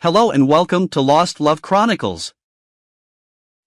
Hello and welcome to Lost Love Chronicles.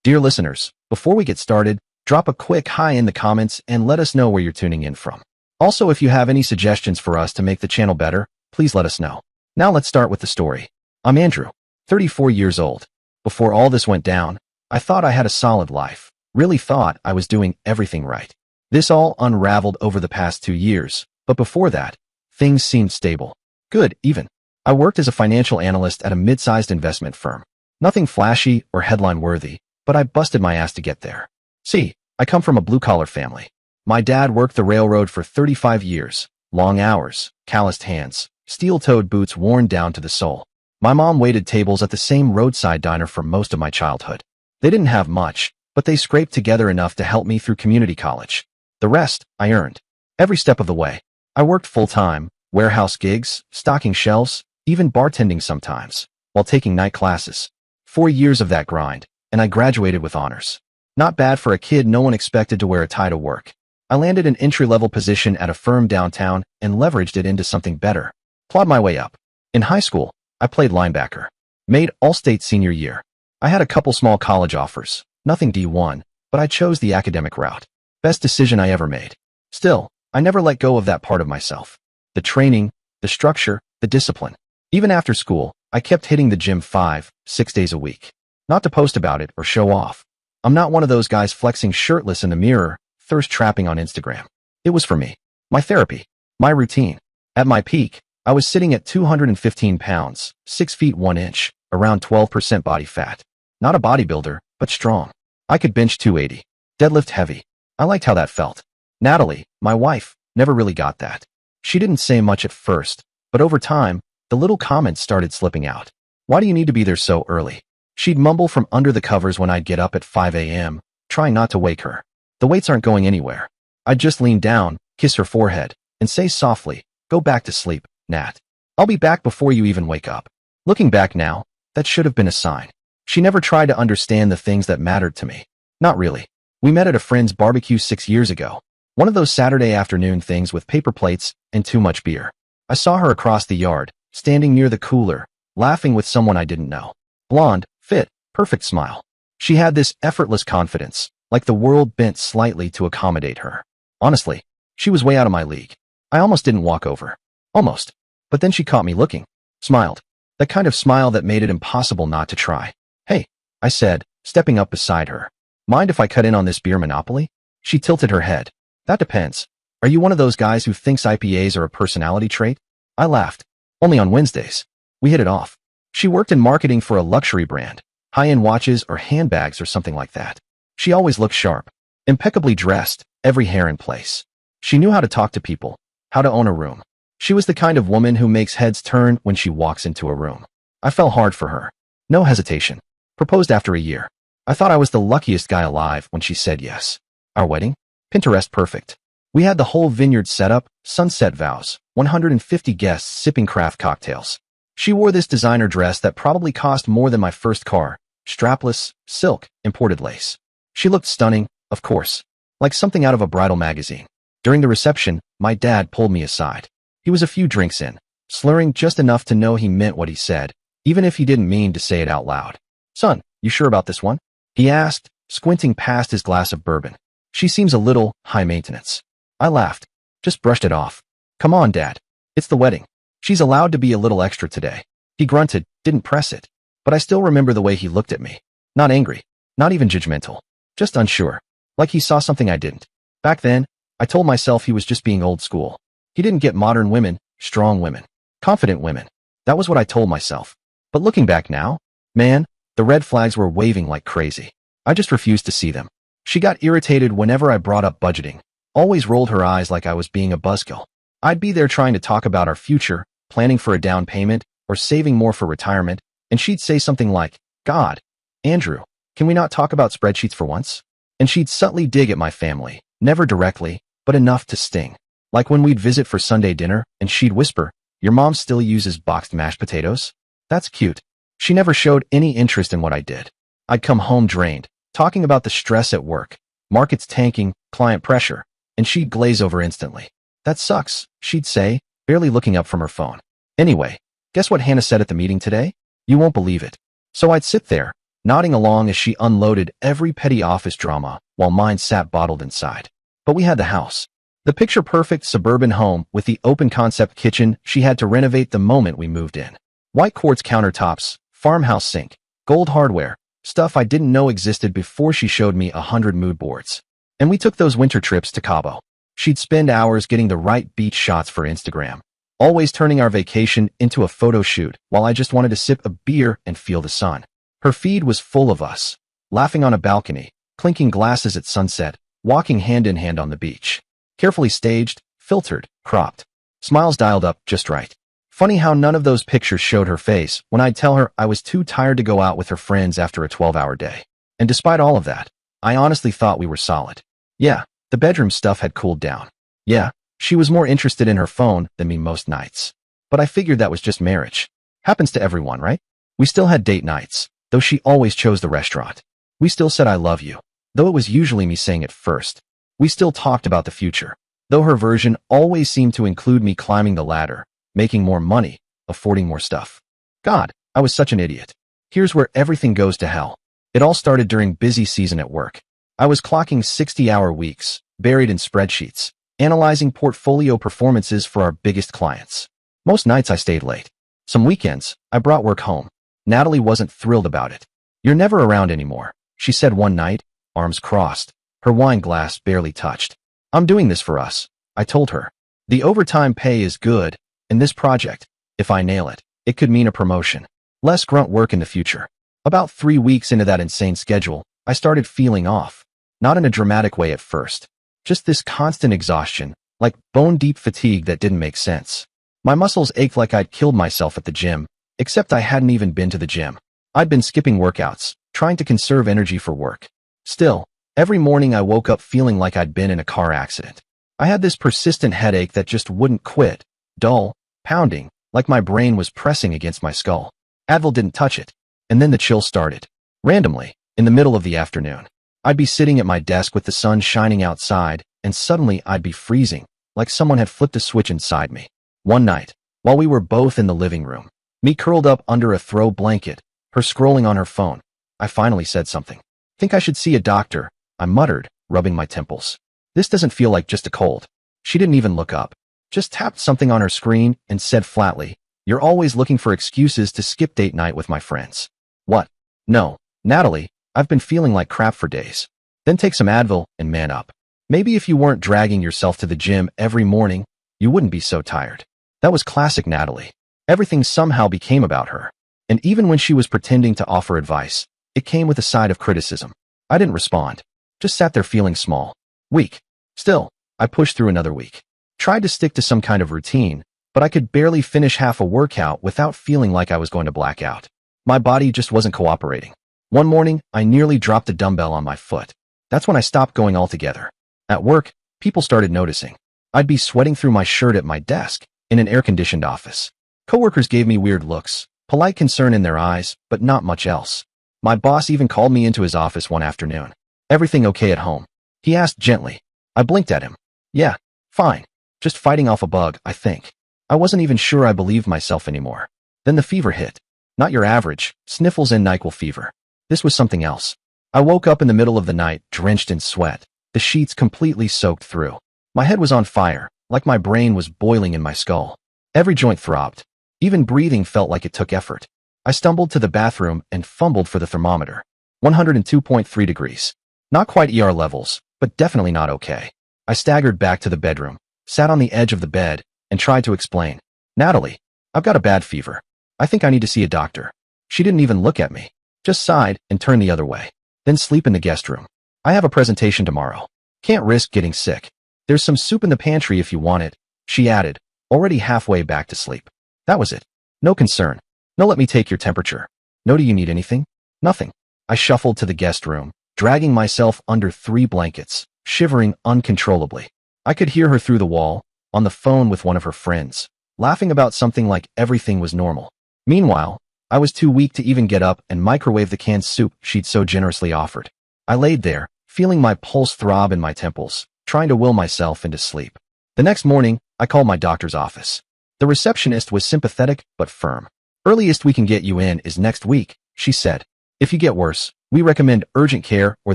Dear listeners, before we get started, drop a quick hi in the comments and let us know where you're tuning in from. Also, if you have any suggestions for us to make the channel better, please let us know. Now let's start with the story. I'm Andrew, 34 years old. Before all this went down, I thought I had a solid life. Really thought I was doing everything right. This all unraveled over the past 2 years, but before that, things seemed stable. Good, even. I worked as a financial analyst at a mid-sized investment firm. Nothing flashy or headline-worthy, but I busted my ass to get there. See, I come from a blue-collar family. My dad worked the railroad for 35 years, long hours, calloused hands, steel-toed boots worn down to the sole. My mom waited tables at the same roadside diner for most of my childhood. They didn't have much, but they scraped together enough to help me through community college. The rest, I earned. Every step of the way. I worked full-time, warehouse gigs, stocking shelves, even bartending sometimes, while taking night classes. 4 years of that grind, and I graduated with honors. Not bad for a kid no one expected to wear a tie to work. I landed an entry-level position at a firm downtown and leveraged it into something better. Plowed my way up. In high school, I played linebacker. Made All-State senior year. I had a couple small college offers, nothing D1, but I chose the academic route. Best decision I ever made. Still, I never let go of that part of myself. The training, the structure, the discipline. Even after school, I kept hitting the gym 5, 6 days a week. Not to post about it or show off. I'm not one of those guys flexing shirtless in the mirror, thirst trapping on Instagram. It was for me. My therapy. My routine. At my peak, I was sitting at 215 pounds, 6 feet 1 inch, around 12% body fat. Not a bodybuilder, but strong. I could bench 280. Deadlift heavy. I liked how that felt. Natalie, my wife, never really got that. She didn't say much at first, but over time, the little comments started slipping out. Why do you need to be there so early? She'd mumble from under the covers when I'd get up at 5 a.m., trying not to wake her. The weights aren't going anywhere. I'd just lean down, kiss her forehead, and say softly, "Go back to sleep, Nat. I'll be back before you even wake up." Looking back now, that should have been a sign. She never tried to understand the things that mattered to me. Not really. We met at a friend's barbecue 6 years ago. One of those Saturday afternoon things with paper plates and too much beer. I saw her across the yard, standing near the cooler, laughing with someone I didn't know. Blonde, fit, perfect smile. She had this effortless confidence, like the world bent slightly to accommodate her. Honestly, she was way out of my league. I almost didn't walk over. Almost. But then she caught me looking. Smiled. That kind of smile that made it impossible not to try. "Hey," I said, stepping up beside her. "Mind if I cut in on this beer monopoly?" She tilted her head. "That depends. Are you one of those guys who thinks IPAs are a personality trait?" I laughed. "Only on Wednesdays." We hit it off. She worked in marketing for a luxury brand, high-end watches or handbags or something like that. She always looked sharp, impeccably dressed, every hair in place. She knew how to talk to people, how to own a room. She was the kind of woman who makes heads turn when she walks into a room. I fell hard for her. No hesitation. Proposed after a year. I thought I was the luckiest guy alive when she said yes. Our wedding? Pinterest perfect. We had the whole vineyard set up, sunset vows, 150 guests sipping craft cocktails. She wore this designer dress that probably cost more than my first car, strapless, silk, imported lace. She looked stunning, of course, like something out of a bridal magazine. During the reception, my dad pulled me aside. He was a few drinks in, slurring just enough to know he meant what he said, even if he didn't mean to say it out loud. "Son, you sure about this one?" he asked, squinting past his glass of bourbon. "She seems a little high maintenance." I laughed, just brushed it off. "Come on, Dad. It's the wedding. She's allowed to be a little extra today." He grunted, didn't press it. But I still remember the way he looked at me. Not angry, not even judgmental. Just unsure. Like he saw something I didn't. Back then, I told myself he was just being old school. He didn't get modern women, strong women, confident women. That was what I told myself. But looking back now, man, the red flags were waving like crazy. I just refused to see them. She got irritated whenever I brought up budgeting. Always rolled her eyes like I was being a buzzkill. I'd be there trying to talk about our future, planning for a down payment, or saving more for retirement, and she'd say something like, "God, Andrew, can we not talk about spreadsheets for once?" And she'd subtly dig at my family, never directly, but enough to sting. Like when we'd visit for Sunday dinner, and she'd whisper, "Your mom still uses boxed mashed potatoes? That's cute." She never showed any interest in what I did. I'd come home drained, talking about the stress at work, markets tanking, client pressure, and she'd glaze over instantly. "That sucks," she'd say, barely looking up from her phone. Anyway, guess what Hannah said at the meeting today? You won't believe it. So I'd sit there, nodding along as she unloaded every petty office drama while mine sat bottled inside. But we had the house. The picture-perfect suburban home with the open-concept kitchen she had to renovate the moment we moved in. White quartz countertops, farmhouse sink, gold hardware, stuff I didn't know existed before she showed me 100 mood boards. And we took those winter trips to Cabo. She'd spend hours getting the right beach shots for Instagram, always turning our vacation into a photo shoot while I just wanted to sip a beer and feel the sun. Her feed was full of us, laughing on a balcony, clinking glasses at sunset, walking hand in hand on the beach. Carefully staged, filtered, cropped. Smiles dialed up just right. Funny how none of those pictures showed her face when I'd tell her I was too tired to go out with her friends after a 12-hour day. And despite all of that, I honestly thought we were solid. Yeah, the bedroom stuff had cooled down. Yeah, she was more interested in her phone than me most nights. But I figured that was just marriage. Happens to everyone, right? We still had date nights, though she always chose the restaurant. We still said I love you, though it was usually me saying it first. We still talked about the future, though her version always seemed to include me climbing the ladder, making more money, affording more stuff. God, I was such an idiot. Here's where everything goes to hell. It all started during busy season at work. I was clocking 60-hour weeks, buried in spreadsheets, analyzing portfolio performances for our biggest clients. Most nights I stayed late. Some weekends, I brought work home. Natalie wasn't thrilled about it. "You're never around anymore," she said one night, arms crossed, her wine glass barely touched. "I'm doing this for us," I told her. "The overtime pay is good, and this project, if I nail it, it could mean a promotion. Less grunt work in the future." About 3 weeks into that insane schedule, I started feeling off. Not in a dramatic way at first. Just this constant exhaustion, like bone-deep fatigue that didn't make sense. My muscles ached like I'd killed myself at the gym, except I hadn't even been to the gym. I'd been skipping workouts, trying to conserve energy for work. Still, every morning I woke up feeling like I'd been in a car accident. I had this persistent headache that just wouldn't quit, dull, pounding, like my brain was pressing against my skull. Advil didn't touch it. And then the chill started. Randomly, in the middle of the afternoon. I'd be sitting at my desk with the sun shining outside, and suddenly I'd be freezing, like someone had flipped a switch inside me. One night, while we were both in the living room, me curled up under a throw blanket, her scrolling on her phone, I finally said something. "Think I should see a doctor," I muttered, rubbing my temples. "This doesn't feel like just a cold." She didn't even look up, just tapped something on her screen and said flatly, "You're always looking for excuses to skip date night with my friends." What? No, Natalie, I've been feeling like crap for days. Then take some Advil and man up. Maybe if you weren't dragging yourself to the gym every morning, you wouldn't be so tired. That was classic Natalie. Everything somehow became about her. And even when she was pretending to offer advice, it came with a side of criticism. I didn't respond. Just sat there feeling small. Weak. Still, I pushed through another week. Tried to stick to some kind of routine, but I could barely finish half a workout without feeling like I was going to black out. My body just wasn't cooperating. One morning, I nearly dropped a dumbbell on my foot. That's when I stopped going altogether. At work, people started noticing. I'd be sweating through my shirt at my desk, in an air-conditioned office. Coworkers gave me weird looks, polite concern in their eyes, but not much else. My boss even called me into his office one afternoon. "Everything okay at home?" he asked gently. I blinked at him. "Yeah, fine. Just fighting off a bug, I think." I wasn't even sure I believed myself anymore. Then the fever hit. Not your average, sniffles and NyQuil fever. This was something else. I woke up in the middle of the night, drenched in sweat, the sheets completely soaked through. My head was on fire, like my brain was boiling in my skull. Every joint throbbed. Even breathing felt like it took effort. I stumbled to the bathroom and fumbled for the thermometer. 102.3 degrees. Not quite ER levels, but definitely not okay. I staggered back to the bedroom, sat on the edge of the bed, and tried to explain. "Natalie, I've got a bad fever. I think I need to see a doctor." She didn't even look at me, just sighed and turned the other way. "Then sleep in the guest room. I have a presentation tomorrow. Can't risk getting sick. There's some soup in the pantry if you want it," she added, already halfway back to sleep. That was it. No concern. No "let me take your temperature." No "do you need anything?" Nothing. I shuffled to the guest room, dragging myself under 3 blankets, shivering uncontrollably. I could hear her through the wall, on the phone with one of her friends, laughing about something like everything was normal. Meanwhile, I was too weak to even get up and microwave the canned soup she'd so generously offered. I laid there, feeling my pulse throb in my temples, trying to will myself into sleep. The next morning, I called my doctor's office. The receptionist was sympathetic but firm. Earliest we can get you in is next week, she said. If you get worse, we recommend urgent care or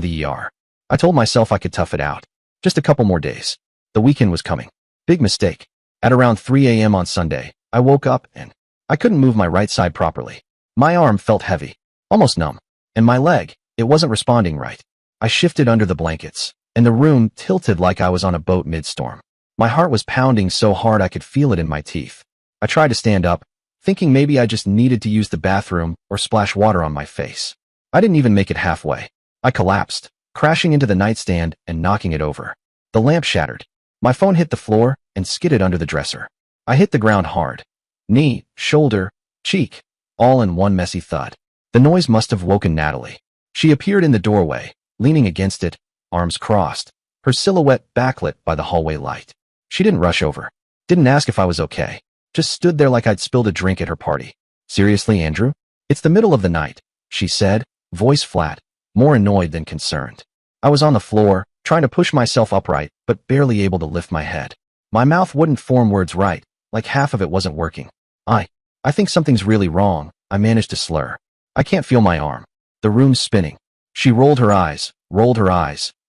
the ER. I told myself I could tough it out. Just a couple more days. The weekend was coming. Big mistake. At around 3 a.m. on Sunday, I woke up and I couldn't move my right side properly. My arm felt heavy, almost numb, and my leg, it wasn't responding right. I shifted under the blankets, and the room tilted like I was on a boat mid-storm. My heart was pounding so hard I could feel it in my teeth. I tried to stand up, thinking maybe I just needed to use the bathroom or splash water on my face. I didn't even make it halfway. I collapsed, crashing into the nightstand and knocking it over. The lamp shattered. My phone hit the floor and skidded under the dresser. I hit the ground hard. Knee, shoulder, cheek, all in one messy thud. The noise must have woken Natalie. She appeared in the doorway, leaning against it, arms crossed, her silhouette backlit by the hallway light. She didn't rush over, didn't ask if I was okay, just stood there like I'd spilled a drink at her party. Seriously, Andrew? It's the middle of the night, she said, voice flat, more annoyed than concerned. I was on the floor, trying to push myself upright, but barely able to lift my head. My mouth wouldn't form words right, like half of it wasn't working. I think something's really wrong, I managed to slur. I can't feel my arm. The room's spinning. She rolled her eyes,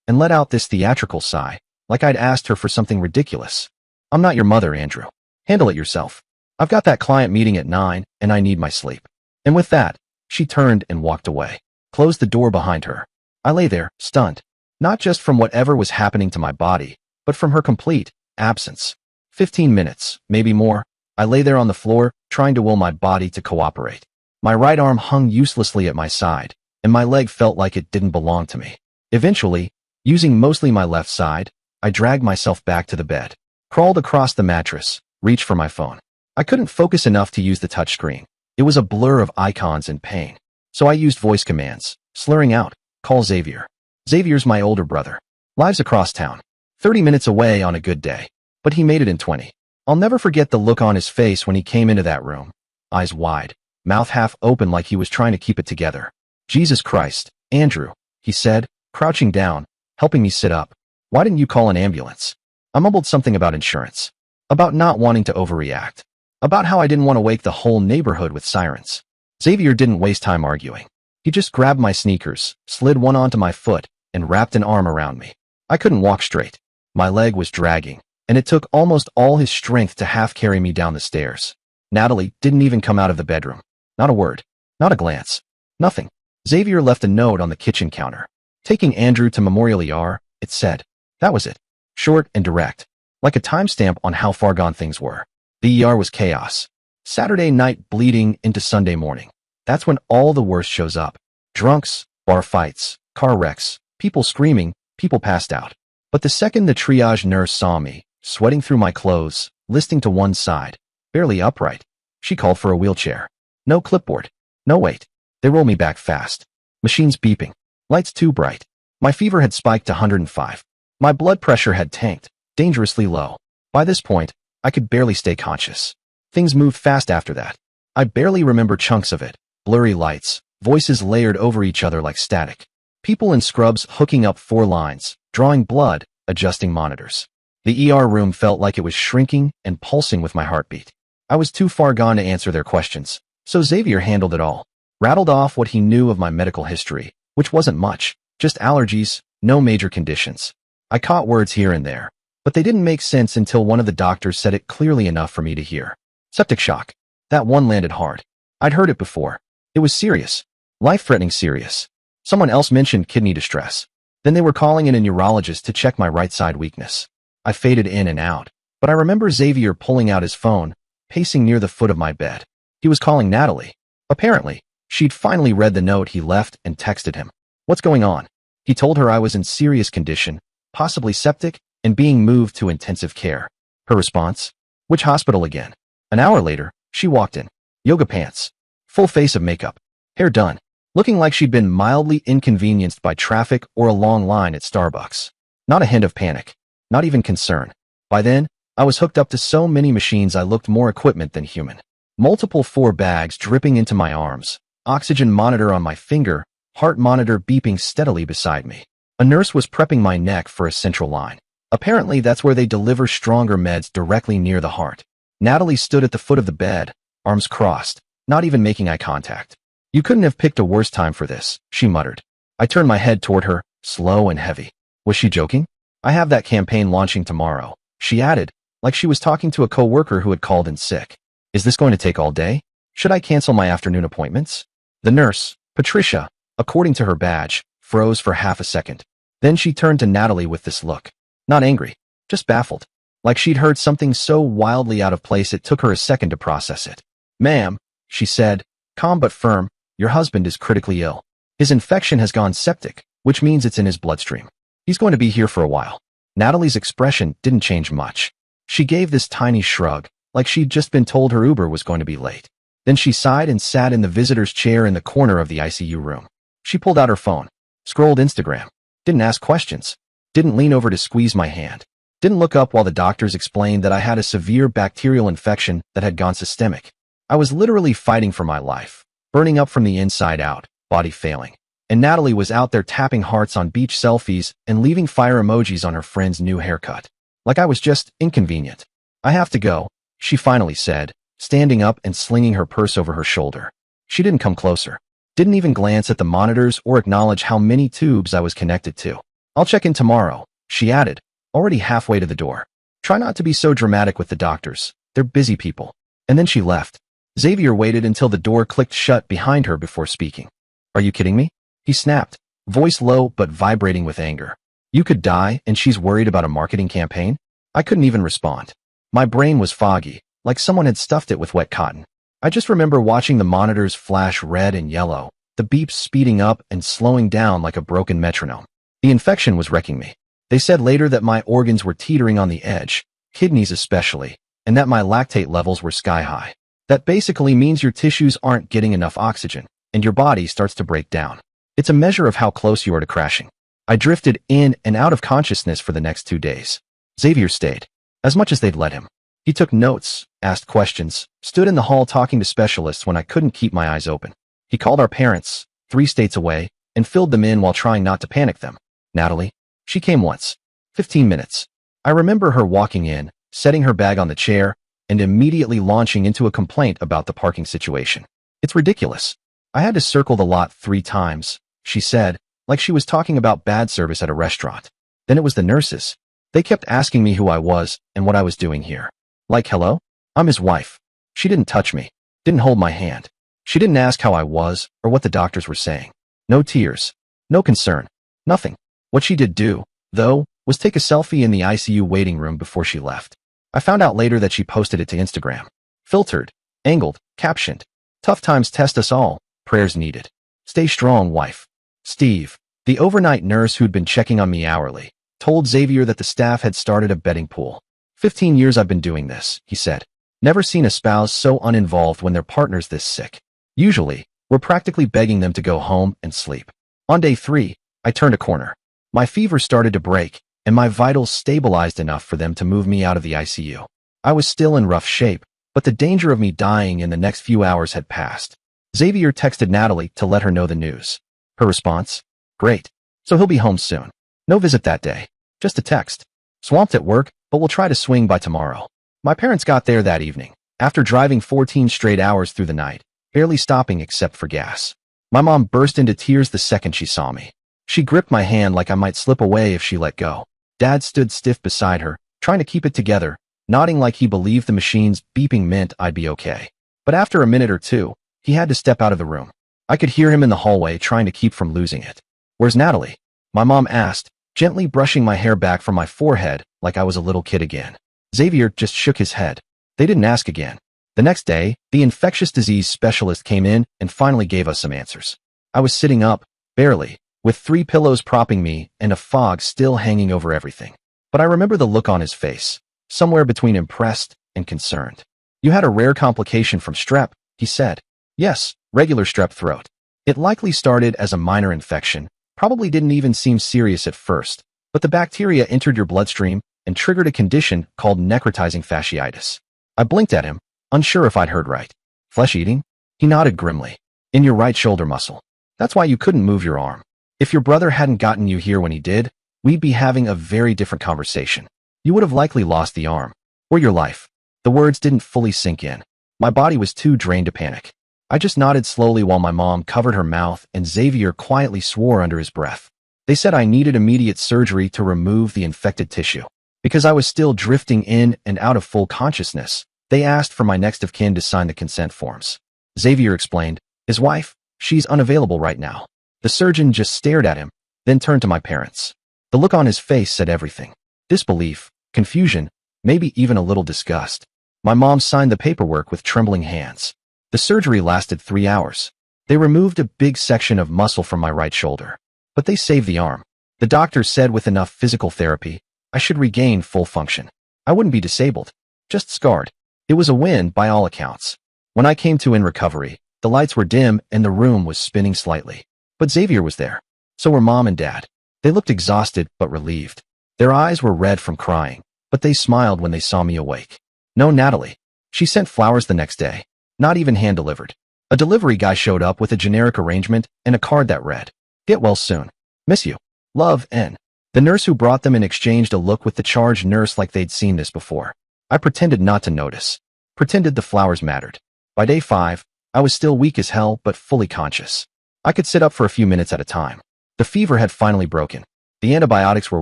and let out this theatrical sigh, like I'd asked her for something ridiculous. I'm not your mother, Andrew. Handle it yourself. I've got that client meeting at 9, and I need my sleep. And with that, she turned and walked away, closed the door behind her. I lay there, stunned, not just from whatever was happening to my body, but from her complete absence. 15 minutes, maybe more, I lay there on the floor, trying to will my body to cooperate. My right arm hung uselessly at my side, and my leg felt like it didn't belong to me. Eventually, using mostly my left side, I dragged myself back to the bed, crawled across the mattress, reached for my phone. I couldn't focus enough to use the touchscreen. It was a blur of icons and pain. So I used voice commands, slurring out, call Xavier. Xavier's my older brother. Lives across town. 30 minutes away on a good day. But he made it in 20. I'll never forget the look on his face when he came into that room. Eyes wide, mouth half open like he was trying to keep it together. Jesus Christ, Andrew, he said, crouching down, helping me sit up. Why didn't you call an ambulance? I mumbled something about insurance. About not wanting to overreact. About how I didn't want to wake the whole neighborhood with sirens. Xavier didn't waste time arguing. He just grabbed my sneakers, slid one onto my foot, and wrapped an arm around me. I couldn't walk straight. My leg was dragging, and it took almost all his strength to half carry me down the stairs. Natalie didn't even come out of the bedroom. Not a word. Not a glance. Nothing. Xavier left a note on the kitchen counter. Taking Andrew to Memorial ER, it said. That was it. Short and direct. Like a timestamp on how far gone things were. The ER was chaos. Saturday night bleeding into Sunday morning. That's when all the worst shows up. Drunks, bar fights, car wrecks, people screaming, people passed out. But the second the triage nurse saw me, sweating through my clothes, listing to one side, barely upright, she called for a wheelchair. No clipboard. No wait. They roll me back fast. Machines beeping. Lights too bright. My fever had spiked to 105. My blood pressure had tanked, dangerously low. By this point, I could barely stay conscious. Things moved fast after that. I barely remember chunks of it. Blurry lights, voices layered over each other like static. People in scrubs hooking up 4 lines, drawing blood, adjusting monitors. The ER room felt like it was shrinking and pulsing with my heartbeat. I was too far gone to answer their questions, so Xavier handled it all. Rattled off what he knew of my medical history, which wasn't much, just allergies, no major conditions. I caught words here and there, but they didn't make sense until one of the doctors said it clearly enough for me to hear. Septic shock. That one landed hard. I'd heard it before. It was serious. Life-threatening serious. Someone else mentioned kidney distress. Then they were calling in a neurologist to check my right side weakness. I faded in and out, but I remember Xavier pulling out his phone, pacing near the foot of my bed. He was calling Natalie. Apparently, she'd finally read the note he left and texted him. What's going on? He told her I was in serious condition, possibly septic, and being moved to intensive care. Her response? Which hospital again? An hour later, she walked in. Yoga pants. Full face of makeup. Hair done. Looking like she'd been mildly inconvenienced by traffic or a long line at Starbucks. Not a hint of panic. Not even concern. By then, I was hooked up to so many machines I looked more equipment than human. Multiple 4 bags dripping into my arms. Oxygen monitor on my finger. Heart monitor beeping steadily beside me. A nurse was prepping my neck for a central line. Apparently that's where they deliver stronger meds directly near the heart. Natalie stood at the foot of the bed, arms crossed, not even making eye contact. You couldn't have picked a worse time for this, she muttered. I turned my head toward her, slow and heavy. Was she joking? I have that campaign launching tomorrow, she added, like she was talking to a coworker who had called in sick. Is this going to take all day? Should I cancel my afternoon appointments? The nurse, Patricia, according to her badge, froze for half a second. Then she turned to Natalie with this look. Not angry, just baffled. Like she'd heard something so wildly out of place it took her a second to process it. Ma'am, she said, calm but firm, your husband is critically ill. His infection has gone septic, which means it's in his bloodstream. He's going to be here for a while. Natalie's expression didn't change much. She gave this tiny shrug, like she'd just been told her Uber was going to be late. Then she sighed and sat in the visitor's chair in the corner of the ICU room. She pulled out her phone, scrolled Instagram, didn't ask questions, didn't lean over to squeeze my hand, didn't look up while the doctors explained that I had a severe bacterial infection that had gone systemic. I was literally fighting for my life, burning up from the inside out, body failing. And Natalie was out there tapping hearts on beach selfies and leaving fire emojis on her friend's new haircut. Like I was just inconvenient. I have to go, she finally said, standing up and slinging her purse over her shoulder. She didn't come closer, didn't even glance at the monitors or acknowledge how many tubes I was connected to. I'll check in tomorrow, she added, already halfway to the door. Try not to be so dramatic with the doctors. They're busy people. And then she left. Xavier waited until the door clicked shut behind her before speaking. Are you kidding me? He snapped, voice low but vibrating with anger. You could die and she's worried about a marketing campaign? I couldn't even respond. My brain was foggy, like someone had stuffed it with wet cotton. I just remember watching the monitors flash red and yellow, the beeps speeding up and slowing down like a broken metronome. The infection was wrecking me. They said later that my organs were teetering on the edge, kidneys especially, and that my lactate levels were sky high. That basically means your tissues aren't getting enough oxygen, and your body starts to break down. It's a measure of how close you are to crashing. I drifted in and out of consciousness for the next 2 days. Xavier stayed, as much as they'd let him. He took notes, asked questions, stood in the hall talking to specialists when I couldn't keep my eyes open. He called our parents, 3 states away, and filled them in while trying not to panic them. Natalie? She came once. 15 minutes. I remember her walking in, setting her bag on the chair, and immediately launching into a complaint about the parking situation. It's ridiculous. I had to circle the lot 3 times, she said, like she was talking about bad service at a restaurant. Then it was the nurses. They kept asking me who I was and what I was doing here. Like, hello? I'm his wife. She didn't touch me, didn't hold my hand. She didn't ask how I was or what the doctors were saying. No tears, no concern, nothing. What she did do, though, was take a selfie in the ICU waiting room before she left. I found out later that she posted it to Instagram. Filtered, angled, captioned. Tough times test us all, prayers needed. Stay strong, wife. Steve, the overnight nurse who'd been checking on me hourly, told Xavier that the staff had started a betting pool. 15 years I've been doing this, he said. Never seen a spouse so uninvolved when their partner's this sick. Usually, we're practically begging them to go home and sleep. On day 3, I turned a corner. My fever started to break, and my vitals stabilized enough for them to move me out of the ICU. I was still in rough shape, but the danger of me dying in the next few hours had passed. Xavier texted Natalie to let her know the news. Her response? Great. So he'll be home soon. No visit that day. Just a text. Swamped at work, but we'll try to swing by tomorrow. My parents got there that evening, after driving 14 straight hours through the night, barely stopping except for gas. My mom burst into tears the second she saw me. She gripped my hand like I might slip away if she let go. Dad stood stiff beside her, trying to keep it together, nodding like he believed the machine's beeping meant I'd be okay. But after a minute or two, he had to step out of the room. I could hear him in the hallway trying to keep from losing it. Where's Natalie? My mom asked, gently brushing my hair back from my forehead like I was a little kid again. Xavier just shook his head. They didn't ask again. The next day, the infectious disease specialist came in and finally gave us some answers. I was sitting up, barely, with 3 pillows propping me and a fog still hanging over everything. But I remember the look on his face, somewhere between impressed and concerned. You had a rare complication from strep, he said. Yes, regular strep throat. It likely started as a minor infection, probably didn't even seem serious at first, but the bacteria entered your bloodstream and triggered a condition called necrotizing fasciitis. I blinked at him, unsure if I'd heard right. Flesh eating? He nodded grimly. In your right shoulder muscle. That's why you couldn't move your arm. If your brother hadn't gotten you here when he did, we'd be having a very different conversation. You would have likely lost the arm. Or your life. The words didn't fully sink in. My body was too drained to panic. I just nodded slowly while my mom covered her mouth and Xavier quietly swore under his breath. They said I needed immediate surgery to remove the infected tissue. Because I was still drifting in and out of full consciousness, they asked for my next of kin to sign the consent forms. Xavier explained, his wife, she's unavailable right now. The surgeon just stared at him, then turned to my parents. The look on his face said everything. Disbelief, confusion, maybe even a little disgust. My mom signed the paperwork with trembling hands. The surgery lasted 3 hours. They removed a big section of muscle from my right shoulder. But they saved the arm. The doctors said with enough physical therapy, I should regain full function. I wouldn't be disabled, just scarred. It was a win by all accounts. When I came to in recovery, the lights were dim and the room was spinning slightly. But Xavier was there. So were Mom and Dad. They looked exhausted but relieved. Their eyes were red from crying, but they smiled when they saw me awake. No, Natalie. She sent flowers the next day. Not even hand-delivered. A delivery guy showed up with a generic arrangement and a card that read, "Get well soon. Miss you. Love, N." The nurse who brought them in exchanged a look with the charge nurse like they'd seen this before. I pretended not to notice. Pretended the flowers mattered. By day 5, I was still weak as hell but fully conscious. I could sit up for a few minutes at a time. The fever had finally broken. The antibiotics were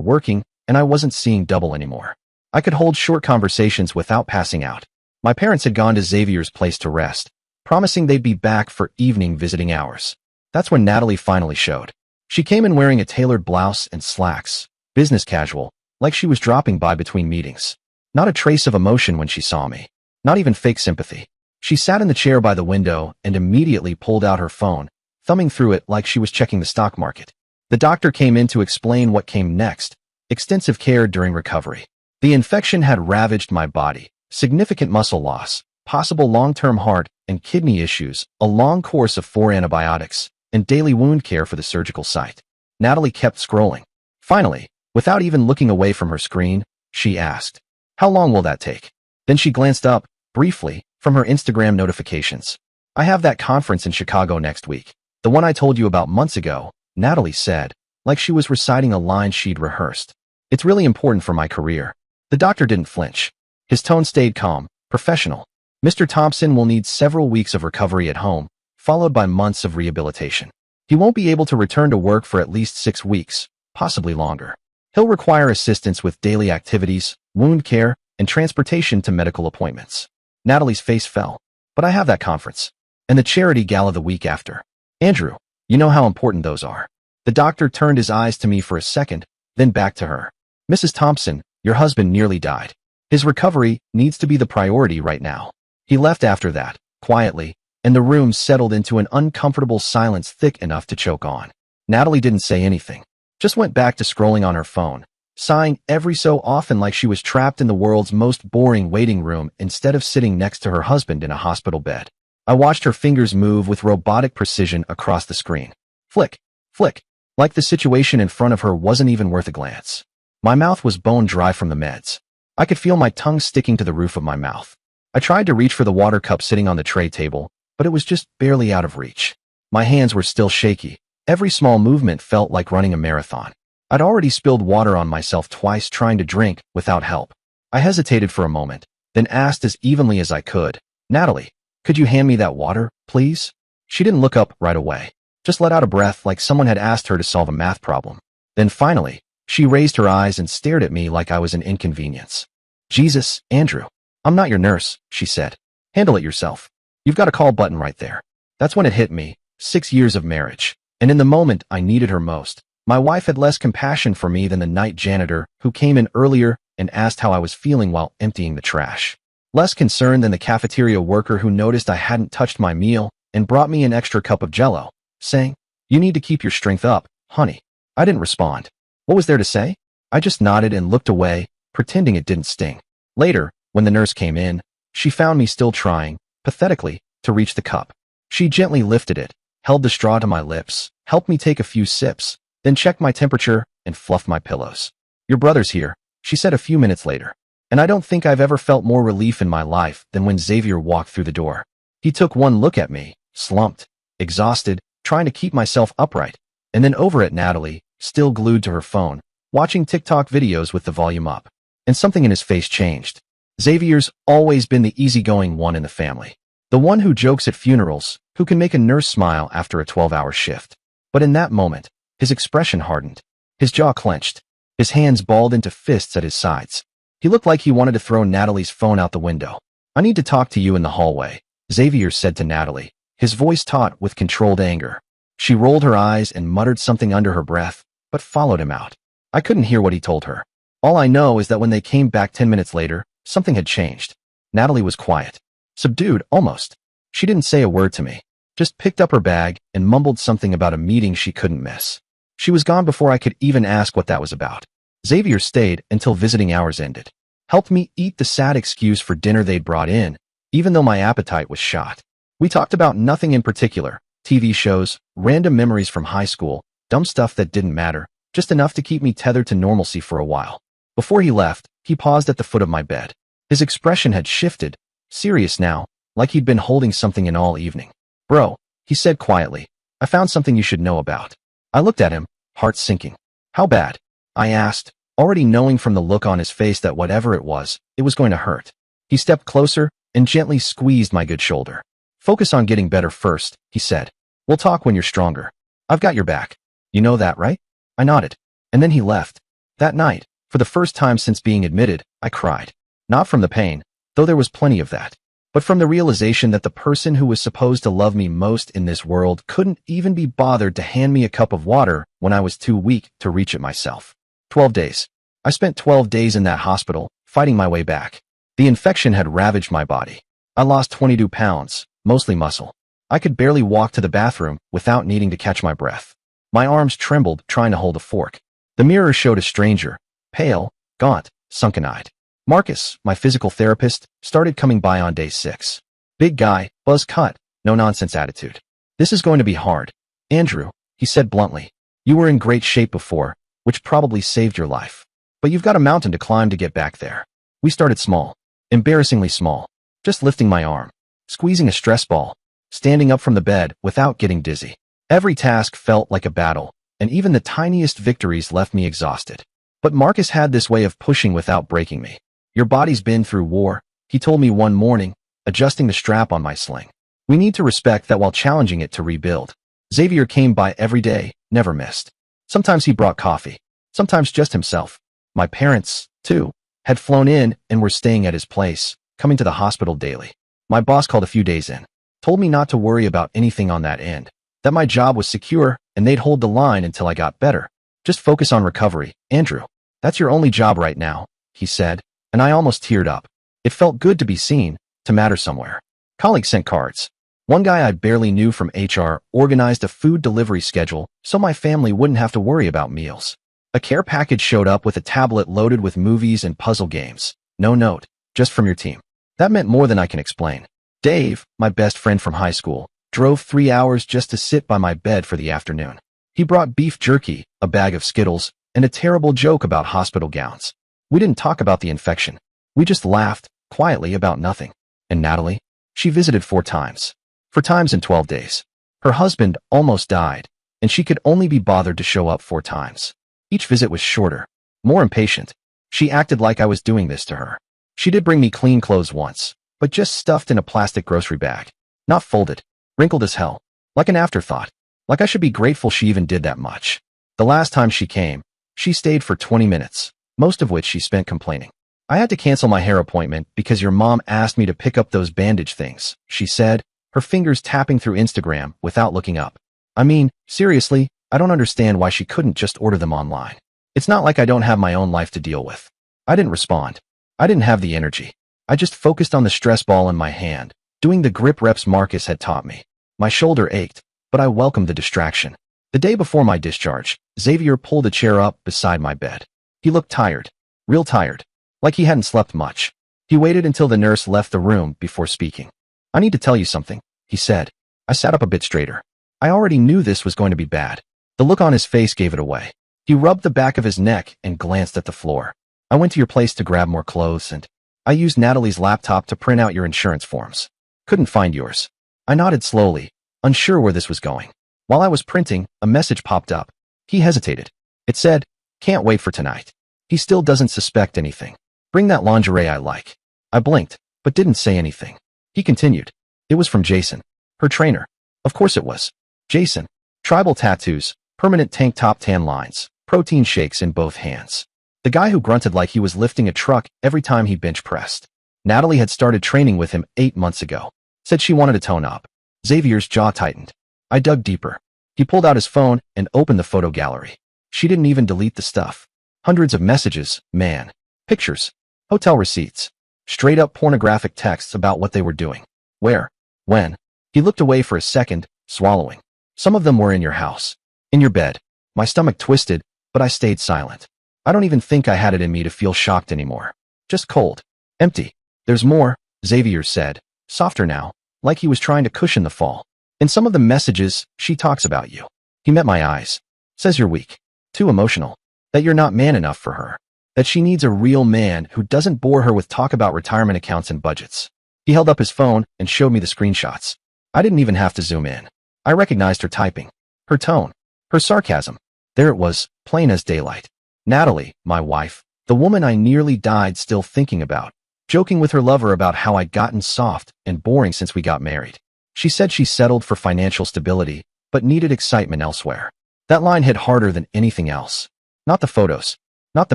working, and I wasn't seeing double anymore. I could hold short conversations without passing out. My parents had gone to Xavier's place to rest, promising they'd be back for evening visiting hours. That's when Natalie finally showed. She came in wearing a tailored blouse and slacks, business casual, like she was dropping by between meetings. Not a trace of emotion when she saw me. Not even fake sympathy. She sat in the chair by the window and immediately pulled out her phone, thumbing through it like she was checking the stock market. The doctor came in to explain what came next: extensive care during recovery. The infection had ravaged my body, significant muscle loss, possible long-term heart and kidney issues, a long course of 4 antibiotics, and daily wound care for the surgical site. Natalie kept scrolling. Finally, without even looking away from her screen, she asked, "How long will that take?" Then she glanced up, briefly, from her Instagram notifications. "I have that conference in Chicago next week. The one I told you about months ago," Natalie said, like she was reciting a line she'd rehearsed. "It's really important for my career." The doctor didn't flinch. His tone stayed calm, professional. "Mr. Thompson will need several weeks of recovery at home, followed by months of rehabilitation. He won't be able to return to work for at least 6 weeks, possibly longer. He'll require assistance with daily activities, wound care, and transportation to medical appointments." Natalie's face fell. "But I have that conference. And the charity gala the week after. Andrew, you know how important those are." The doctor turned his eyes to me for a second, then back to her. "Mrs. Thompson, your husband nearly died. His recovery needs to be the priority right now." He left after that, quietly, and the room settled into an uncomfortable silence thick enough to choke on. Natalie didn't say anything, just went back to scrolling on her phone, sighing every so often like she was trapped in the world's most boring waiting room instead of sitting next to her husband in a hospital bed. I watched her fingers move with robotic precision across the screen. Flick, flick, like the situation in front of her wasn't even worth a glance. My mouth was bone dry from the meds. I could feel my tongue sticking to the roof of my mouth. I tried to reach for the water cup sitting on the tray table, but it was just barely out of reach. My hands were still shaky. Every small movement felt like running a marathon. I'd already spilled water on myself twice trying to drink without help. I hesitated for a moment, then asked as evenly as I could, "Natalie, could you hand me that water, please?" She didn't look up right away, just let out a breath like someone had asked her to solve a math problem. Then finally, she raised her eyes and stared at me like I was an inconvenience. "Jesus, Andrew, I'm not your nurse," she said. "Handle it yourself. You've got a call button right there." That's when it hit me, 6 years of marriage. And in the moment I needed her most, my wife had less compassion for me than the night janitor who came in earlier and asked how I was feeling while emptying the trash. Less concerned than the cafeteria worker who noticed I hadn't touched my meal and brought me an extra cup of Jell-O, saying, "You need to keep your strength up, honey." I didn't respond. What was there to say? I just nodded and looked away, pretending it didn't sting. Later, when the nurse came in, she found me still trying, pathetically, to reach the cup. She gently lifted it, held the straw to my lips, helped me take a few sips, then checked my temperature and fluffed my pillows. "Your brother's here," she said a few minutes later. And I don't think I've ever felt more relief in my life than when Xavier walked through the door. He took one look at me, slumped, exhausted, trying to keep myself upright, and then over at Natalie, still glued to her phone, watching TikTok videos with the volume up. And something in his face changed. Xavier's always been the easygoing one in the family. The one who jokes at funerals, who can make a nurse smile after a 12-hour shift. But in that moment, his expression hardened. His jaw clenched. His hands balled into fists at his sides. He looked like he wanted to throw Natalie's phone out the window. "I need to talk to you in the hallway," Xavier said to Natalie, his voice taut with controlled anger. She rolled her eyes and muttered something under her breath, but followed him out. I couldn't hear what he told her. All I know is that when they came back 10 minutes later, something had changed. Natalie was quiet. Subdued, almost. She didn't say a word to me. Just picked up her bag and mumbled something about a meeting she couldn't miss. She was gone before I could even ask what that was about. Xavier stayed until visiting hours ended. Helped me eat the sad excuse for dinner they'd brought in, even though my appetite was shot. We talked about nothing in particular. TV shows, random memories from high school, dumb stuff that didn't matter, just enough to keep me tethered to normalcy for a while. Before he left, he paused at the foot of my bed. His expression had shifted, serious now, like he'd been holding something in all evening. "Bro," he said quietly, "I found something you should know about." I looked at him, heart sinking. "How bad?" I asked, already knowing from the look on his face that whatever it was going to hurt. He stepped closer and gently squeezed my good shoulder. "Focus on getting better first," he said. "We'll talk when you're stronger. I've got your back. You know that, right?" I nodded. And then he left. That night, for the first time since being admitted, I cried. Not from the pain, though there was plenty of that, but from the realization that the person who was supposed to love me most in this world couldn't even be bothered to hand me a cup of water when I was too weak to reach it myself. 12 days. I spent 12 days in that hospital, fighting my way back. The infection had ravaged my body. I lost 22 pounds, mostly muscle. I could barely walk to the bathroom without needing to catch my breath. My arms trembled trying to hold a fork. The mirror showed a stranger, pale, gaunt, sunken-eyed. Marcus, my physical therapist, started coming by on day 6. Big guy, buzz cut, no-nonsense attitude. "This is going to be hard. Andrew," he said bluntly. "You were in great shape before, which probably saved your life. But you've got a mountain to climb to get back there." We started small, embarrassingly small, just lifting my arm, squeezing a stress ball, standing up from the bed without getting dizzy. Every task felt like a battle, and even the tiniest victories left me exhausted. But Marcus had this way of pushing without breaking me. "Your body's been through war," he told me one morning, adjusting the strap on my sling. "We need to respect that while challenging it to rebuild." Xavier came by every day, never missed. Sometimes he brought coffee, sometimes just himself. My parents, too, had flown in and were staying at his place, coming to the hospital daily. My boss called a few days in, told me not to worry about anything on that end, that my job was secure and they'd hold the line until I got better. "Just focus on recovery, Andrew. That's your only job right now," he said, and I almost teared up. It felt good to be seen, to matter somewhere. Colleagues sent cards. One guy I barely knew from HR organized a food delivery schedule so my family wouldn't have to worry about meals. A care package showed up with a tablet loaded with movies and puzzle games. No note, just from your team. That meant more than I can explain. Dave, my best friend from high school, drove 3 hours just to sit by my bed for the afternoon. He brought beef jerky, a bag of Skittles, and a terrible joke about hospital gowns. We didn't talk about the infection. We just laughed, quietly, about nothing. And Natalie? She visited 4 times. 4 times in 12 days. Her husband almost died, and she could only be bothered to show up 4 times. Each visit was shorter, more impatient. She acted like I was doing this to her. She did bring me clean clothes once, but just stuffed in a plastic grocery bag. Not folded, wrinkled as hell. Like an afterthought. Like I should be grateful she even did that much. The last time she came, she stayed for 20 minutes, most of which she spent complaining. "I had to cancel my hair appointment because your mom asked me to pick up those bandage things," she said, her fingers tapping through Instagram without looking up. "I mean, seriously, I don't understand why she couldn't just order them online. It's not like I don't have my own life to deal with." I didn't respond. I didn't have the energy. I just focused on the stress ball in my hand, doing the grip reps Marcus had taught me. My shoulder ached, but I welcomed the distraction. The day before my discharge, Xavier pulled a chair up beside my bed. He looked tired, real tired, like he hadn't slept much. He waited until the nurse left the room before speaking. "I need to tell you something," he said. I sat up a bit straighter. I already knew this was going to be bad. The look on his face gave it away. He rubbed the back of his neck and glanced at the floor. "I went to your place to grab more clothes and I used Natalie's laptop to print out your insurance forms. Couldn't find yours." I nodded slowly, unsure where this was going. While I was printing, a message popped up. He hesitated. It said, "Can't wait for tonight. He still doesn't suspect anything. Bring that lingerie I like." I blinked, but didn't say anything. He continued, It was from Jason, her trainer. Of course it was. Jason. Tribal tattoos, permanent tank top tan lines, protein shakes in both hands. The guy who grunted like he was lifting a truck every time he bench pressed. Natalie had started training with him 8 months ago. Said she wanted to tone up. Xavier's jaw tightened. I dug deeper. He pulled out his phone and opened the photo gallery. She didn't even delete the stuff. Hundreds of messages, man. Pictures. Hotel receipts. Straight up pornographic texts about what they were doing. Where? When? He looked away for a second, swallowing. Some of them were in your house. In your bed. My stomach twisted, but I stayed silent. I don't even think I had it in me to feel shocked anymore. Just cold. Empty. There's more, Xavier said, softer now, like he was trying to cushion the fall. In some of the messages, she talks about you. He met my eyes. Says you're weak. Too emotional. That you're not man enough for her. That she needs a real man who doesn't bore her with talk about retirement accounts and budgets. He held up his phone and showed me the screenshots. I didn't even have to zoom in. I recognized her typing. Her tone. Her sarcasm. There it was, plain as daylight. Natalie, my wife, the woman I nearly died still thinking about, joking with her lover about how I'd gotten soft and boring since we got married. She said she settled for financial stability, but needed excitement elsewhere. That line hit harder than anything else. Not the photos. Not the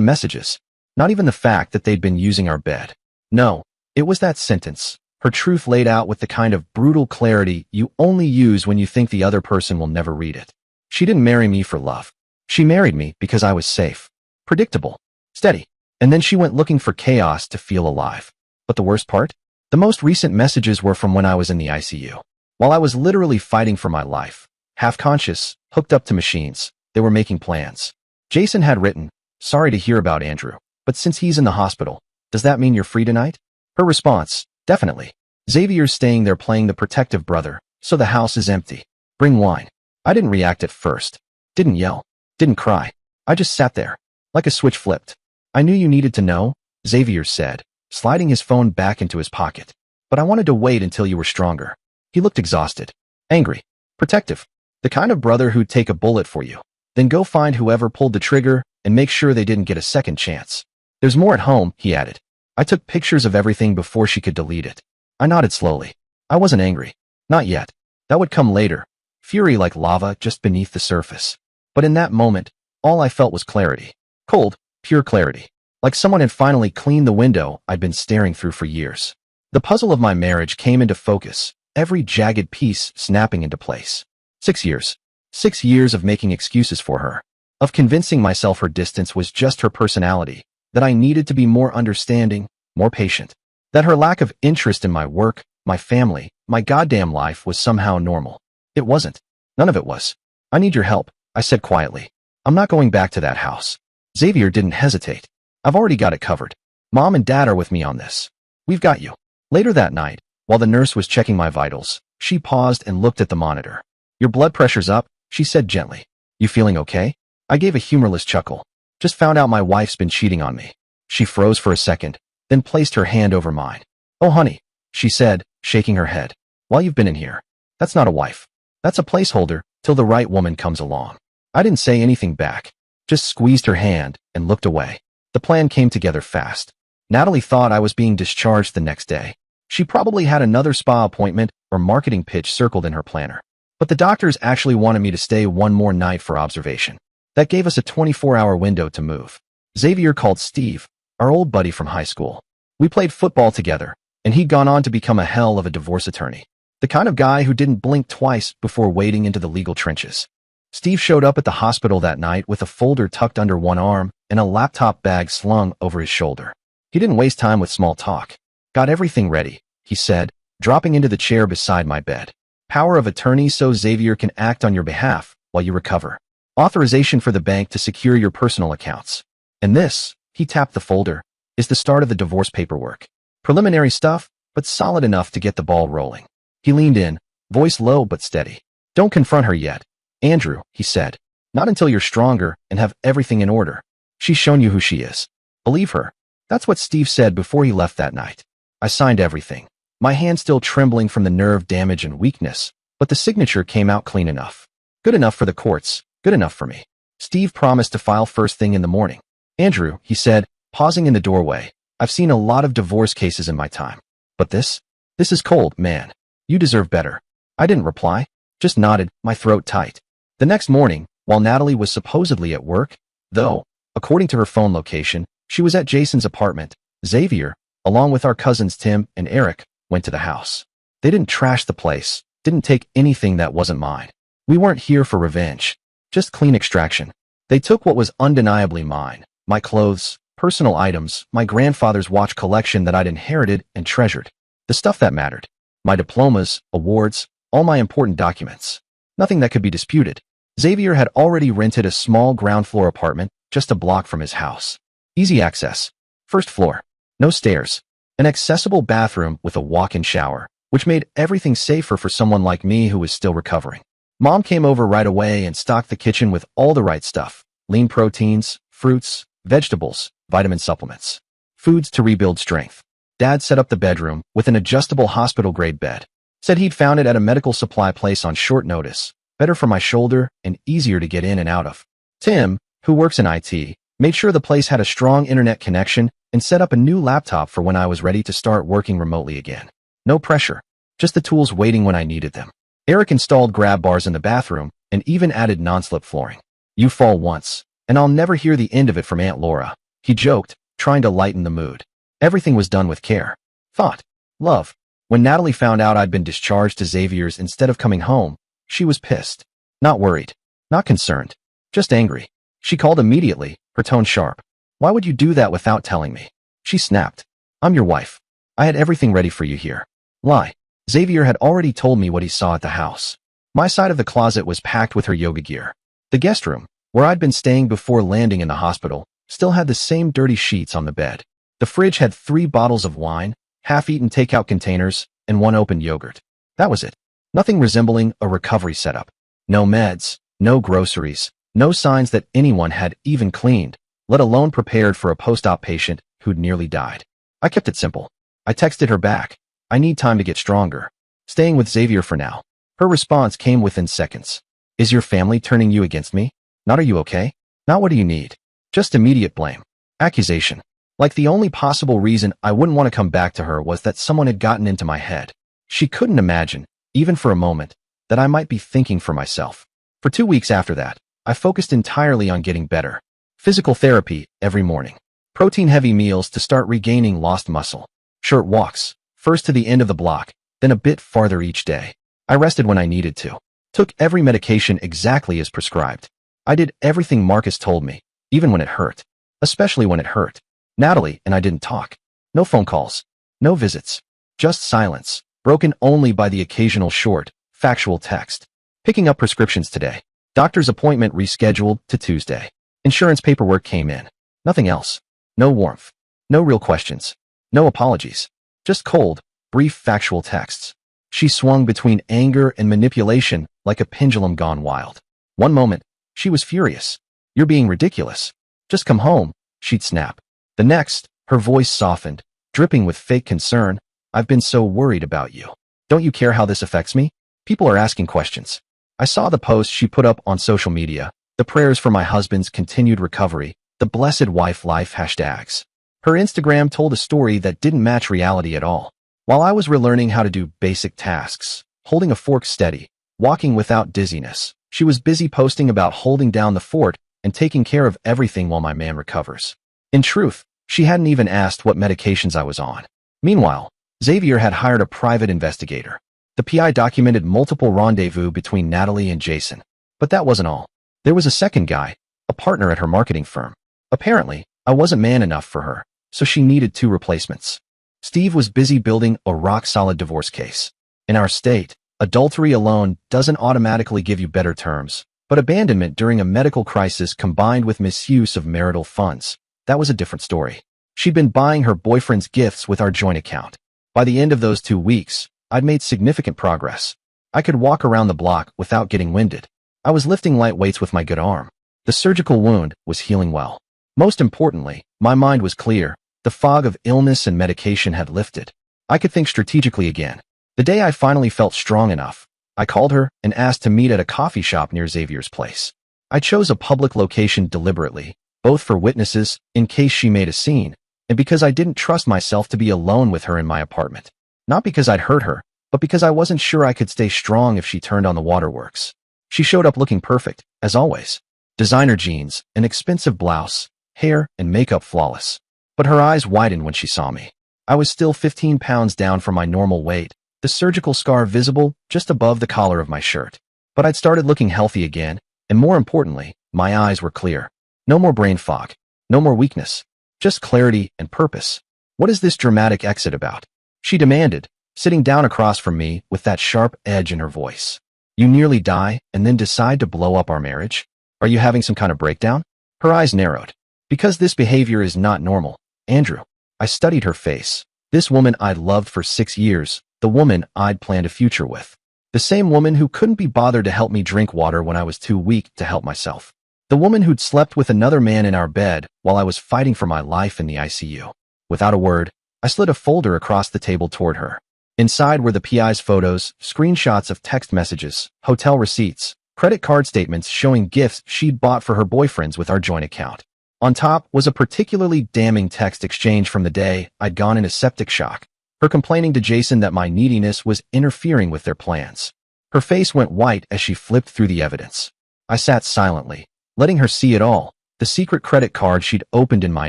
messages. Not even the fact that they'd been using our bed. No, it was that sentence. Her truth laid out with the kind of brutal clarity you only use when you think the other person will never read it. She didn't marry me for love. She married me because I was safe. Predictable. Steady. And then she went looking for chaos to feel alive. But the worst part? The most recent messages were from when I was in the ICU. While I was literally fighting for my life. Half conscious, hooked up to machines. They were making plans. Jason had written, sorry to hear about Andrew, but since he's in the hospital, does that mean you're free tonight? Her response, definitely. Xavier's staying there playing the protective brother, so the house is empty. Bring wine. I didn't react at first. Didn't yell. Didn't cry. I just sat there. Like a switch flipped. I knew you needed to know, Xavier said, sliding his phone back into his pocket. But I wanted to wait until you were stronger. He looked exhausted. Angry. Protective. The kind of brother who'd take a bullet for you. Then go find whoever pulled the trigger and make sure they didn't get a second chance. There's more at home, he added. I took pictures of everything before she could delete it. I nodded slowly. I wasn't angry. Not yet. That would come later. Fury like lava just beneath the surface. But in that moment, all I felt was clarity. Cold, pure clarity. Like someone had finally cleaned the window I'd been staring through for years. The puzzle of my marriage came into focus, every jagged piece snapping into place. 6 years. 6 years of making excuses for her. Of convincing myself her distance was just her personality. That I needed to be more understanding, more patient. That her lack of interest in my work, my family, my goddamn life was somehow normal. It wasn't. None of it was. I need your help, I said quietly. I'm not going back to that house. Xavier didn't hesitate. I've already got it covered. Mom and Dad are with me on this. We've got you. Later that night, while the nurse was checking my vitals, she paused and looked at the monitor. Your blood pressure's up, she said gently. You feeling okay? I gave a humorless chuckle. Just found out my wife's been cheating on me. She froze for a second, then placed her hand over mine. Oh honey, she said, shaking her head. While you've been in here. That's not a wife. That's a placeholder till the right woman comes along. I didn't say anything back. Just squeezed her hand and looked away. The plan came together fast. Natalie thought I was being discharged the next day. She probably had another spa appointment or marketing pitch circled in her planner. But the doctors actually wanted me to stay one more night for observation. That gave us a 24-hour window to move. Xavier called Steve, our old buddy from high school. We played football together, and he'd gone on to become a hell of a divorce attorney. The kind of guy who didn't blink twice before wading into the legal trenches. Steve showed up at the hospital that night with a folder tucked under one arm and a laptop bag slung over his shoulder. He didn't waste time with small talk. Got everything ready, he said, dropping into the chair beside my bed. Power of attorney so Xavier can act on your behalf while you recover. Authorization for the bank to secure your personal accounts. And this, he tapped the folder, is the start of the divorce paperwork. Preliminary stuff, but solid enough to get the ball rolling. He leaned in, voice low but steady. Don't confront her yet, Andrew, he said. Not until you're stronger and have everything in order. She's shown you who she is. Believe her. That's what Steve said before he left that night. I signed everything. My hand still trembling from the nerve damage and weakness, but the signature came out clean enough. Good enough for the courts, good enough for me. Steve promised to file first thing in the morning. Andrew, he said, pausing in the doorway, I've seen a lot of divorce cases in my time. But this is cold, man. You deserve better. I didn't reply, just nodded, my throat tight. The next morning, while Natalie was supposedly at work, though, according to her phone location, she was at Jason's apartment, Xavier, along with our cousins Tim and Eric, went to the house. They didn't trash the place, didn't take anything that wasn't mine. We weren't here for revenge, just clean extraction. They took what was undeniably mine, my clothes, personal items, my grandfather's watch collection that I'd inherited and treasured. The stuff that mattered. My diplomas, awards, all my important documents. Nothing that could be disputed. Xavier had already rented a small ground floor apartment just a block from his house. Easy access. First floor. No stairs. An accessible bathroom with a walk-in shower, which made everything safer for someone like me who was still recovering. Mom came over right away and stocked the kitchen with all the right stuff. Lean proteins, fruits, vegetables, vitamin supplements. Foods to rebuild strength. Dad set up the bedroom with an adjustable hospital-grade bed. Said he'd found it at a medical supply place on short notice, better for my shoulder and easier to get in and out of. Tim, who works in IT, made sure the place had a strong internet connection and set up a new laptop for when I was ready to start working remotely again. No pressure, just the tools waiting when I needed them. Eric installed grab bars in the bathroom and even added non-slip flooring. You fall once, and I'll never hear the end of it from Aunt Laura, he joked, trying to lighten the mood. Everything was done with care. Thought. Love. When Natalie found out I'd been discharged to Xavier's instead of coming home, she was pissed. Not worried. Not concerned. Just angry. She called immediately, her tone sharp. Why would you do that without telling me? She snapped. I'm your wife. I had everything ready for you here. Lie. Xavier had already told me what he saw at the house. My side of the closet was packed with her yoga gear. The guest room, where I'd been staying before landing in the hospital, still had the same dirty sheets on the bed. The fridge had 3 bottles of wine, half-eaten takeout containers, and 1 open yogurt. That was it. Nothing resembling a recovery setup. No meds, no groceries, no signs that anyone had even cleaned, let alone prepared for a post-op patient who'd nearly died. I kept it simple. I texted her back. I need time to get stronger. Staying with Xavier for now. Her response came within seconds. Is your family turning you against me? Not are you okay? Not what do you need? Just immediate blame. Accusation. Like the only possible reason I wouldn't want to come back to her was that someone had gotten into my head. She couldn't imagine, even for a moment, that I might be thinking for myself. For 2 weeks after that, I focused entirely on getting better. Physical therapy every morning. Protein-heavy meals to start regaining lost muscle. Short walks, first to the end of the block, then a bit farther each day. I rested when I needed to. Took every medication exactly as prescribed. I did everything Marcus told me, even when it hurt. Especially when it hurt. Natalie and I didn't talk. No phone calls. No visits. Just silence, broken only by the occasional short, factual text. Picking up prescriptions today. Doctor's appointment rescheduled to Tuesday. Insurance paperwork came in. Nothing else. No warmth. No real questions. No apologies. Just cold, brief factual texts. She swung between anger and manipulation like a pendulum gone wild. One moment, she was furious. You're being ridiculous. Just come home, she'd snap. The next, her voice softened, dripping with fake concern. I've been so worried about you. Don't you care how this affects me? People are asking questions. I saw the post she put up on social media, the prayers for my husband's continued recovery, the blessed wife life hashtags. Her Instagram told a story that didn't match reality at all. While I was relearning how to do basic tasks, holding a fork steady, walking without dizziness, she was busy posting about holding down the fort and taking care of everything while my man recovers. In truth, she hadn't even asked what medications I was on. Meanwhile, Xavier had hired a private investigator. The PI documented multiple rendezvous between Natalie and Jason. But that wasn't all. There was a second guy, a partner at her marketing firm. Apparently, I wasn't man enough for her, so she needed 2 replacements. Steve was busy building a rock-solid divorce case. In our state, adultery alone doesn't automatically give you better terms, but abandonment during a medical crisis combined with misuse of marital funds, that was a different story. She'd been buying her boyfriend's gifts with our joint account. By the end of those 2 weeks, I'd made significant progress. I could walk around the block without getting winded. I was lifting light weights with my good arm. The surgical wound was healing well. Most importantly, my mind was clear. The fog of illness and medication had lifted. I could think strategically again. The day I finally felt strong enough, I called her and asked to meet at a coffee shop near Xavier's place. I chose a public location deliberately, both for witnesses, in case she made a scene, and because I didn't trust myself to be alone with her in my apartment. Not because I'd hurt her, but because I wasn't sure I could stay strong if she turned on the waterworks. She showed up looking perfect, as always. Designer jeans, an expensive blouse, hair and makeup flawless. But her eyes widened when she saw me. I was still 15 pounds down from my normal weight, the surgical scar visible just above the collar of my shirt. But I'd started looking healthy again, and more importantly, my eyes were clear. No more brain fog. No more weakness. Just clarity and purpose. What is this dramatic exit about? She demanded, sitting down across from me with that sharp edge in her voice. You nearly die and then decide to blow up our marriage? Are you having some kind of breakdown? Her eyes narrowed. Because this behavior is not normal, Andrew. I studied her face. This woman I'd loved for 6 years, the woman I'd planned a future with. The same woman who couldn't be bothered to help me drink water when I was too weak to help myself. The woman who'd slept with another man in our bed while I was fighting for my life in the ICU. Without a word, I slid a folder across the table toward her. Inside were the PI's photos, screenshots of text messages, hotel receipts, credit card statements showing gifts she'd bought for her boyfriends with our joint account. On top was a particularly damning text exchange from the day I'd gone into septic shock, her complaining to Jason that my neediness was interfering with their plans. Her face went white as she flipped through the evidence. I sat silently, letting her see it all, the secret credit card she'd opened in my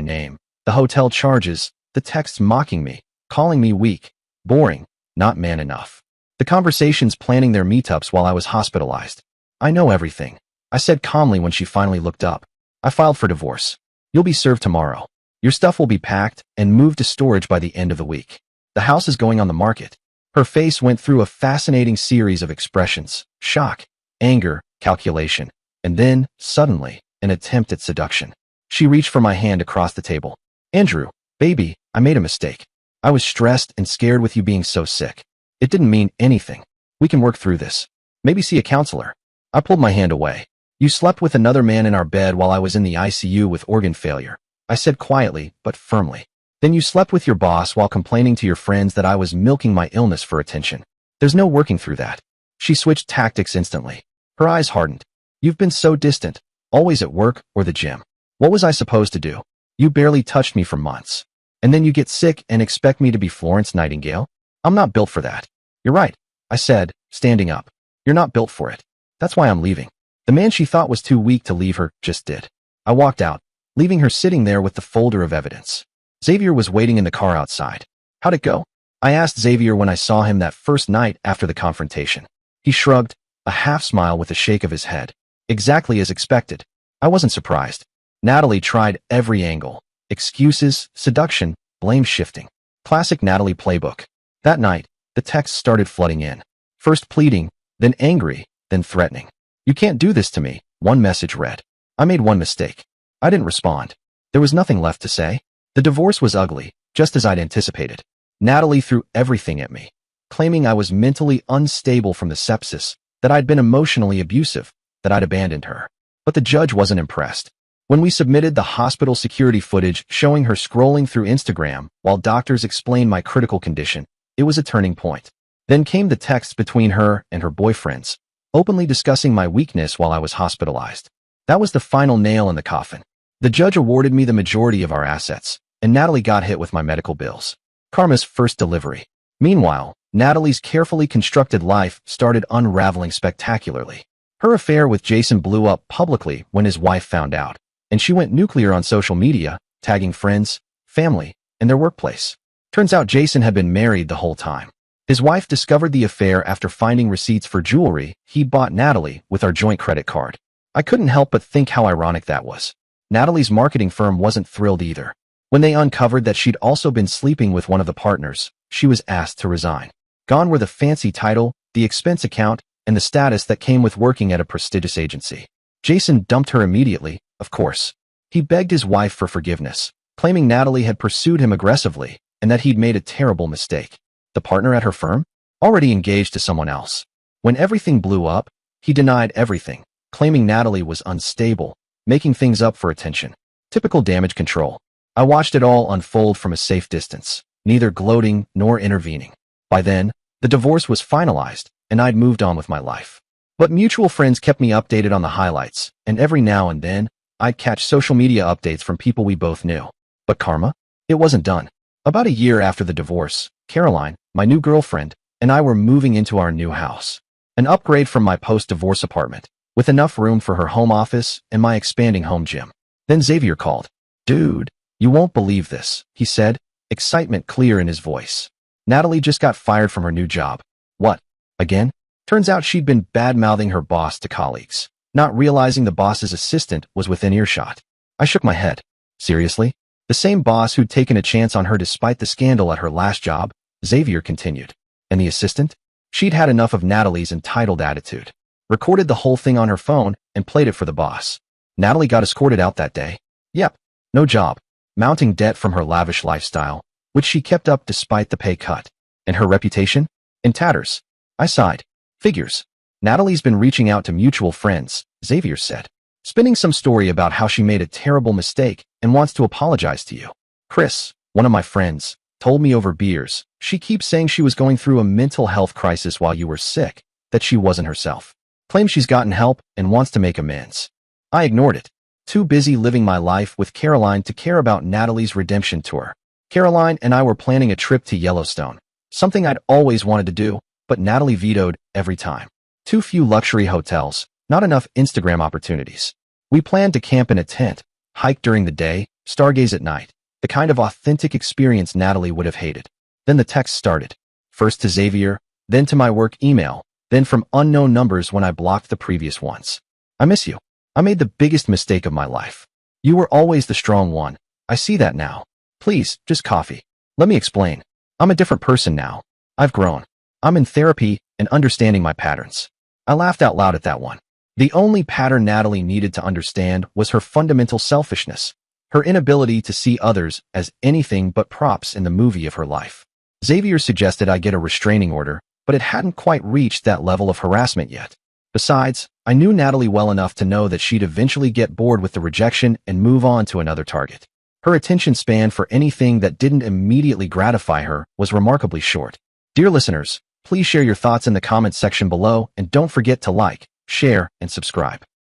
name, the hotel charges, the texts mocking me, calling me weak, boring, not man enough. The conversations planning their meetups while I was hospitalized. I know everything, I said calmly when she finally looked up. I filed for divorce. You'll be served tomorrow. Your stuff will be packed and moved to storage by the end of the week. The house is going on the market. Her face went through a fascinating series of expressions: shock, anger, calculation, and then, suddenly, an attempt at seduction. She reached for my hand across the table. Andrew, baby, I made a mistake. I was stressed and scared with you being so sick. It didn't mean anything. We can work through this. Maybe see a counselor. I pulled my hand away. You slept with another man in our bed while I was in the ICU with organ failure, I said quietly but firmly. Then you slept with your boss while complaining to your friends that I was milking my illness for attention. There's no working through that. She switched tactics instantly. Her eyes hardened. You've been so distant, always at work or the gym. What was I supposed to do? You barely touched me for months. And then you get sick and expect me to be Florence Nightingale? I'm not built for that. You're right, I said, standing up. You're not built for it. That's why I'm leaving. The man she thought was too weak to leave her just did. I walked out, leaving her sitting there with the folder of evidence. Xavier was waiting in the car outside. How'd it go? I asked Xavier when I saw him that first night after the confrontation. He shrugged, a half smile with a shake of his head. Exactly as expected. I wasn't surprised. Natalie tried every angle. Excuses, seduction, blame shifting. Classic Natalie playbook. That night, the texts started flooding in. First pleading, then angry, then threatening. You can't do this to me, one message read. I made one mistake. I didn't respond. There was nothing left to say. The divorce was ugly, just as I'd anticipated. Natalie threw everything at me, claiming I was mentally unstable from the sepsis, that I'd been emotionally abusive, that I'd abandoned her. But the judge wasn't impressed. When we submitted the hospital security footage showing her scrolling through Instagram while doctors explained my critical condition, it was a turning point. Then came the texts between her and her boyfriends, openly discussing my weakness while I was hospitalized. That was the final nail in the coffin. The judge awarded me the majority of our assets, and Natalie got hit with my medical bills. Karma's first delivery. Meanwhile, Natalie's carefully constructed life started unraveling spectacularly. Her affair with Jason blew up publicly when his wife found out, and she went nuclear on social media, tagging friends, family, and their workplace. Turns out Jason had been married the whole time. His wife discovered the affair after finding receipts for jewelry he'd bought Natalie with our joint credit card. I couldn't help but think how ironic that was. Natalie's marketing firm wasn't thrilled either. When they uncovered that she'd also been sleeping with one of the partners, she was asked to resign. Gone were the fancy title, the expense account, and the status that came with working at a prestigious agency. Jason dumped her immediately, of course. He begged his wife for forgiveness, claiming Natalie had pursued him aggressively and that he'd made a terrible mistake. The partner at her firm? Already engaged to someone else. When everything blew up, he denied everything, claiming Natalie was unstable, making things up for attention. Typical damage control. I watched it all unfold from a safe distance, neither gloating nor intervening. By then, the divorce was finalized, and I'd moved on with my life. But mutual friends kept me updated on the highlights, and every now and then, I'd catch social media updates from people we both knew. But karma? It wasn't done. About a year after the divorce, Caroline, my new girlfriend, and I were moving into our new house. An upgrade from my post-divorce apartment, with enough room for her home office and my expanding home gym. Then Xavier called. "Dude, you won't believe this," he said, excitement clear in his voice. "Natalie just got fired from her new job." "What? Again?" Turns out she'd been bad-mouthing her boss to colleagues, not realizing the boss's assistant was within earshot. I shook my head. Seriously? The same boss who'd taken a chance on her despite the scandal at her last job? Xavier continued. And the assistant? She'd had enough of Natalie's entitled attitude, recorded the whole thing on her phone, and played it for the boss. Natalie got escorted out that day. Yep, no job, mounting debt from her lavish lifestyle, which she kept up despite the pay cut. And her reputation? In tatters. I sighed. Figures. Natalie's been reaching out to mutual friends, Xavier said, spinning some story about how she made a terrible mistake and wants to apologize to you. Chris, one of my friends, told me over beers, she keeps saying she was going through a mental health crisis while you were sick, that she wasn't herself. Claims she's gotten help and wants to make amends. I ignored it. Too busy living my life with Caroline to care about Natalie's redemption tour. Caroline and I were planning a trip to Yellowstone, something I'd always wanted to do, but Natalie vetoed every time. Too few luxury hotels, not enough Instagram opportunities. We planned to camp in a tent, hike during the day, stargaze at night, the kind of authentic experience Natalie would have hated. Then the text started. First to Xavier, then to my work email, then from unknown numbers when I blocked the previous ones. I miss you. I made the biggest mistake of my life. You were always the strong one. I see that now. Please, just coffee. Let me explain. I'm a different person now. I've grown. I'm in therapy and understanding my patterns. I laughed out loud at that one. The only pattern Natalie needed to understand was her fundamental selfishness, her inability to see others as anything but props in the movie of her life. Xavier suggested I get a restraining order, but it hadn't quite reached that level of harassment yet. Besides, I knew Natalie well enough to know that she'd eventually get bored with the rejection and move on to another target. Her attention span for anything that didn't immediately gratify her was remarkably short. Dear listeners, please share your thoughts in the comments section below and don't forget to like, share, and subscribe.